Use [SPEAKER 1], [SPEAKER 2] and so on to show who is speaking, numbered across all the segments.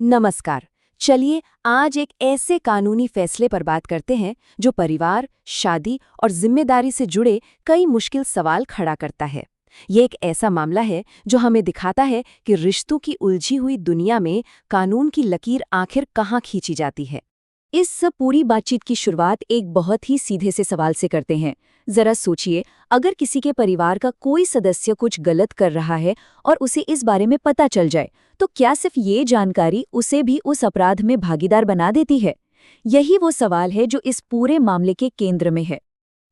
[SPEAKER 1] नमस्कार। चलिए आज एक ऐसे कानूनी फैसले पर बात करते हैं जो परिवार, शादी और जिम्मेदारी से जुड़े कई मुश्किल सवाल खड़ा करता है। ये एक ऐसा मामला है जो हमें दिखाता है कि रिश्तों की उलझी हुई दुनिया में कानून की लकीर आखिर कहाँ खींची जाती है। इस पूरी बातचीत की शुरुआत एक बहुत ही सीधे से सवाल से करते हैं। जरा सोचिए, अगर किसी के परिवार का कोई सदस्य कुछ गलत कर रहा है और उसे इस बारे में पता चल जाए, तो क्या सिर्फ ये जानकारी उसे भी उस अपराध में भागीदार बना देती है? यही वो सवाल है जो इस पूरे मामले के केंद्र में है।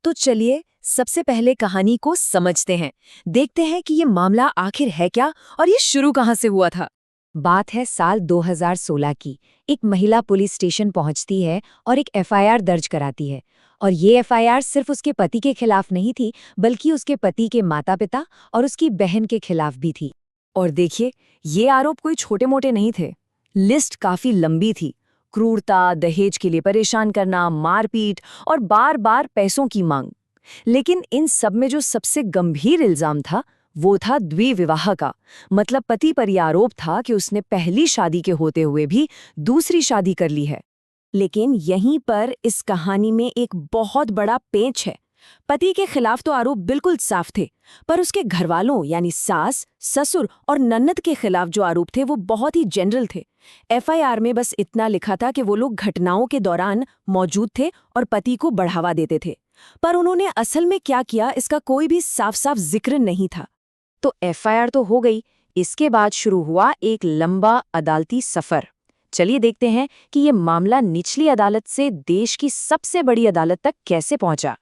[SPEAKER 1] तो चलिए सबसे पहले कहानी को समझते हैं। देखते हैं कि ये मामला आखिर है क्या और ये शुरू कहाँ से हुआ था। बात है साल 2016 की। एक महिला पुलिस स्टेशन पहुंचती है और एक एफआईआर दर्ज कराती है। और ये एफआईआर सिर्फ उसके पति के खिलाफ नहीं थी, बल्कि उसके पति के माता-पिता और उसकी बहन के खिलाफ भी थी। और देखिए, ये आरोप कोई छोटे-मोटे नहीं थे। लिस्ट काफी लंबी थी। क्रूरता, दहेज के लिए परेशान करना, मारपीट और बार-बार पैसों की मांग। लेकिन इन सब में जो सबसे गंभीर इल्जाम था, वो था द्विविवाह का। मतलब पति पर यह आरोप था कि उसने पहली शादी के होते हुए भी दूसरी शादी कर ली है। लेकिन यहीं पर इस कहानी में एक बहुत बड़ा पेंच है। पति के खिलाफ तो आरोप बिल्कुल साफ थे, पर उसके घरवालों यानी सास, ससुर और ननद के खिलाफ जो आरोप थे वो बहुत ही जनरल थे। एफआईआर में बस इतना लिखा था कि वो लोग घटनाओं के दौरान मौजूद थे और पति को बढ़ावा देते थे। पर उन्होंने असल में क्या किया, इसका कोई भी साफ साफ जिक्र नहीं था। तो एफआईआर तो हो गई, इसके बाद शुरू हुआ एक लंबा अदालती सफर। चलिए देखते हैं कि ये मामला निचली अदालत से देश की सबसे बड़ी अदालत तक कैसे पहुंचा।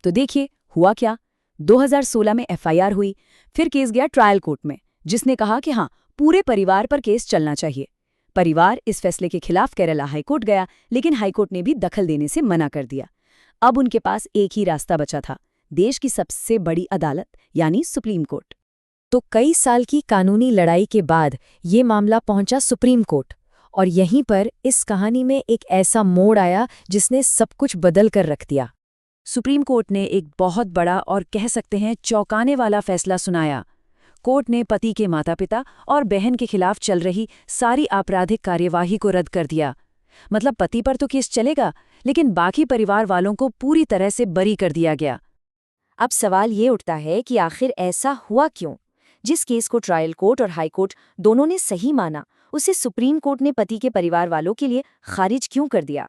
[SPEAKER 1] तो देखिए हुआ क्या। 2016 में एफआईआर हुई, फिर केस गया ट्रायल कोर्ट में, जिसने कहा कि हाँ, पूरे परिवार पर केस चलना चाहिए। परिवार इस फैसले के खिलाफ केरला हाईकोर्ट गया, लेकिन हाईकोर्ट ने भी दखल देने से मना कर दिया। अब उनके पास एक ही रास्ता बचा था, देश की सबसे बड़ी अदालत यानी सुप्रीम कोर्ट। तो कई साल की कानूनी लड़ाई के बाद ये मामला पहुंचा सुप्रीम कोर्ट। और यहीं पर इस कहानी में एक ऐसा मोड़ आया जिसने सब कुछ बदल कर रख दिया। सुप्रीम कोर्ट ने एक बहुत बड़ा और कह सकते हैं चौंकाने वाला फैसला सुनाया। कोर्ट ने पति के माता-पिता और बहन के खिलाफ चल रही सारी आपराधिक कार्यवाही को रद्द कर दिया। मतलब पति पर तो केस चलेगा, लेकिन बाकी परिवार वालों को पूरी तरह से बरी कर दिया गया। अब सवाल ये उठता है कि आखिर ऐसा हुआ क्यों? जिस केस को ट्रायल कोर्ट और हाई कोर्ट दोनों ने सही माना, उसे सुप्रीम कोर्ट ने पति के परिवार वालों के लिए खारिज क्यों कर दिया?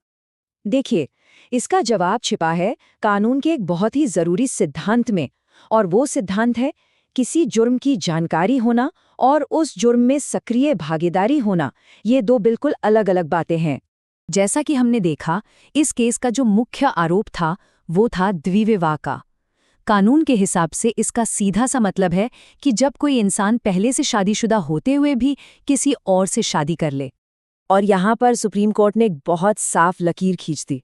[SPEAKER 1] देखिए, इसका जवाब छिपा है कानून के एक बहुत ही जरूरी सिद्धांत में। और वो सिद्धांत है किसी जुर्म की जानकारी होना और उस जुर्म में सक्रिय भागीदारी होना। ये दो बिल्कुल अलग अलग बातें हैं। जैसा कि हमने देखा, इस केस का जो मुख्य आरोप था वो था द्विविवाह का। कानून के हिसाब से इसका सीधा सा मतलब है कि जब कोई इंसान पहले से शादीशुदा होते हुए भी किसी और से शादी कर ले। और यहाँ पर सुप्रीम कोर्ट ने एक बहुत साफ लकीर खींच दी।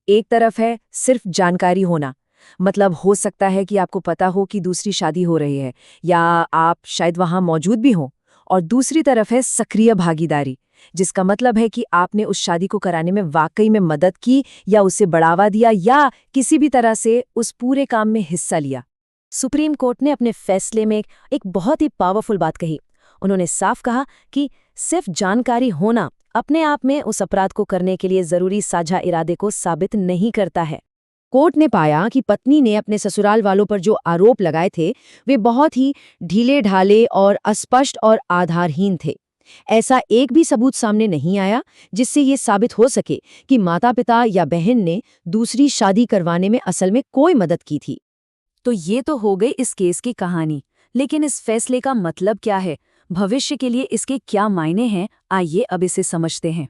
[SPEAKER 1] एक तरफ है सिर्फ जानकारी होना, मतलब हो सकता है कि आपको पता हो कि दूसरी शादी हो रही है या आप शायद वहाँ मौजूद भी हों। और दूसरी तरफ है सक्रिय भागीदारी, जिसका मतलब है कि आपने उस शादी को कराने में वाकई में मदद की या उसे बढ़ावा दिया या किसी भी तरह से उस पूरे काम में हिस्सा लिया। सुप्रीम कोर्ट ने अपने फैसले में एक बहुत ही पावरफुल बात कही। उन्होंने साफ कहा कि सिर्फ जानकारी होना अपने आप में उस अपराध को करने के लिए जरूरी साझा इरादे को साबित नहीं करता है। कोर्ट ने पाया कि पत्नी ने अपने ससुराल वालों पर जो आरोप लगाए थे वे बहुत ही ढीले ढाले और अस्पष्ट और आधारहीन थे। ऐसा एक भी सबूत सामने नहीं आया जिससे ये साबित हो सके कि माता-पिता या बहन ने दूसरी शादी करवाने में असल में कोई मदद की थी। तो ये तो हो गई इस केस की कहानी, लेकिन इस फैसले का मतलब क्या है, भविष्य के लिए इसके क्या मायने हैं, आइए अब इसे समझते हैं।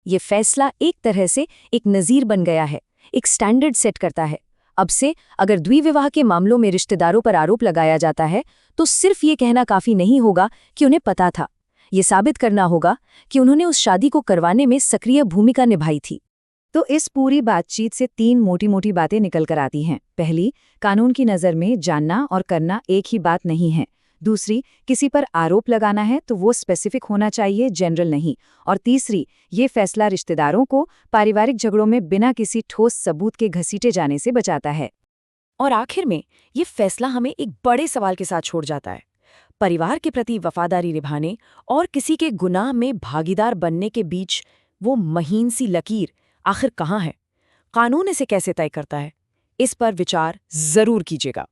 [SPEAKER 1] ये फैसला एक तरह से एक नज़ीर बन गया है, एक स्टैंडर्ड सेट करता है। अब से अगर द्विविवाह के मामलों में रिश्तेदारों पर आरोप लगाया जाता है तो सिर्फ ये कहना काफी नहीं होगा कि उन्हें पता था। ये साबित करना होगा कि उन्होंने उस शादी को करवाने में सक्रिय भूमिका निभाई थी। तो इस पूरी बातचीत से तीन मोटी मोटी बातें निकल कर आती हैं। पहली, कानून की नज़र में जानना और करना एक ही बात नहीं है। दूसरी, किसी पर आरोप लगाना है तो वो स्पेसिफिक होना चाहिए, जनरल नहीं। और तीसरी, ये फैसला रिश्तेदारों को पारिवारिक झगड़ों में बिना किसी ठोस सबूत के घसीटे जाने से बचाता है। और आखिर में ये फैसला हमें एक बड़े सवाल के साथ छोड़ जाता है।
[SPEAKER 2] परिवार के प्रति वफादारी निभाने और किसी के गुनाह में भागीदार बनने के बीच वो महीन सी लकीर आखिर कहाँ है? कानून इसे कैसे तय करता है? इस पर विचार जरूर कीजिएगा।